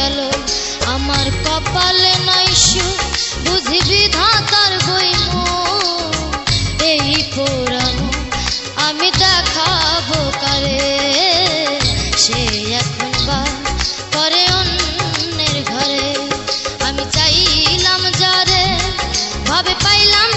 গেল আমার কপালে নাই সুখ বুঝি বিধাতার বইম এই পুরানো আমি দেখাবো কারে সে এখন বা করে অন্যের ঘরে আমি চাইলাম যারে ভাবে পাইলাম